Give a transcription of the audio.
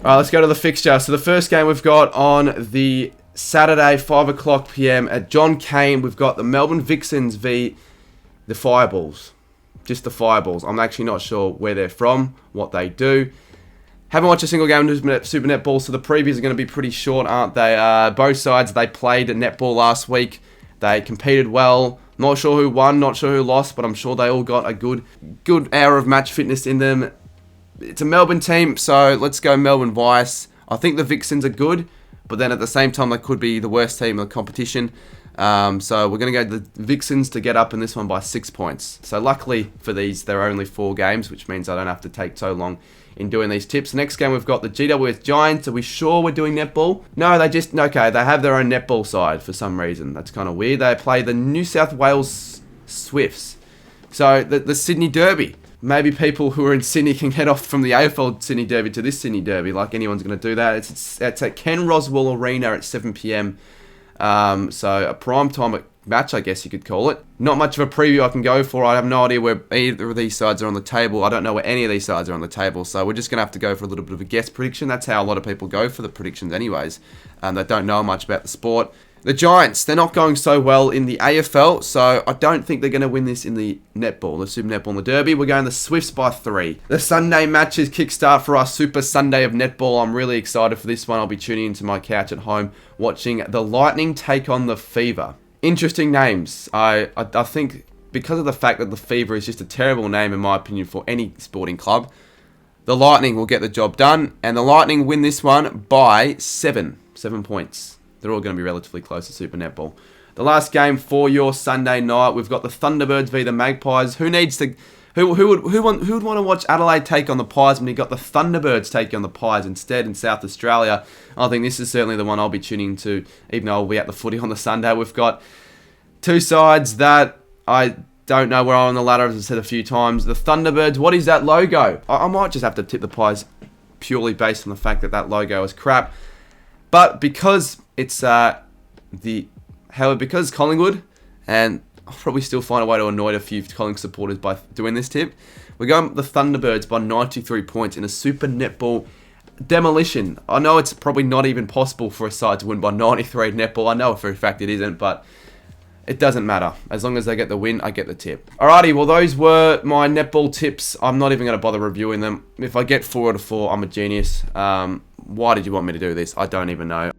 Alright, let's go to the fixture. So the first game we've got on the Saturday, 5 o'clock PM at John Cain. We've got the Melbourne Vixens v the Fireballs. Just the Fireballs. I'm actually not sure where they're from, what they do. Haven't watched a single game of Super Netball, so the previews are going to be pretty short, aren't they? Both sides, they played at Netball last week. They competed well. Not sure who won, not sure who lost, but I'm sure they all got a good hour of match fitness in them. It's a Melbourne team, so let's go Melbourne Vice. I think the Vixens are good, but then at the same time, they could be the worst team in the competition. So we're going to go to the Vixens to get up in this one by 6 points. So luckily for these, there are only 4 games, which means I don't have to take so long in doing these tips. Next game, we've got the GWS Giants. Are we sure we're doing netball? No, okay, they have their own netball side for some reason. That's kind of weird. They play the New South Wales Swifts. So the Sydney Derby. Maybe people who are in Sydney can head off from the AFL Sydney Derby to this Sydney Derby, like anyone's going to do that. It's at Ken Roswell Arena at 7 PM. So a prime time match, I guess you could call it. Not much of a preview I can go for. I have no idea where either of these sides are on the table. I don't know where any of these sides are on the table. So we're just going to have to go for a little bit of a guess prediction. That's how a lot of people go for the predictions anyways. They don't know much about the sport. The Giants, they're not going so well in the AFL, so I don't think they're going to win this in the netball, the Super Netball and the Derby. We're going the Swifts by 3. The Sunday matches kickstart for our Super Sunday of netball. I'm really excited for this one. I'll be tuning into my couch at home watching the Lightning take on the Fever. Interesting names. I think because of the fact that the Fever is just a terrible name in my opinion for any sporting club, the Lightning will get the job done, and the Lightning win this one by 7 points. They're all going to be relatively close to Super Netball. The last game for your Sunday night, we've got the Thunderbirds v the Magpies. Who would want to watch Adelaide take on the Pies when you got the Thunderbirds taking on the Pies instead in South Australia? I think this is certainly the one I'll be tuning to, even though I'll be at the footy on the Sunday. We've got 2 sides that I don't know where I'm on the ladder, as I said a few times. The Thunderbirds, what is that logo? I might just have to tip the Pies purely based on the fact that that logo is crap. But because it's because Collingwood, and I'll probably still find a way to annoy a few Collingwood supporters by doing this tip, we're going the Thunderbirds by 93 points in a Super Netball demolition. I know it's probably not even possible for a side to win by 93 netball. I know for a fact it isn't, but it doesn't matter. As long as they get the win, I get the tip. Alrighty, well those were my netball tips. I'm not even going to bother reviewing them. If I get 4 out of 4, I'm a genius. Why did you want me to do this? I don't even know.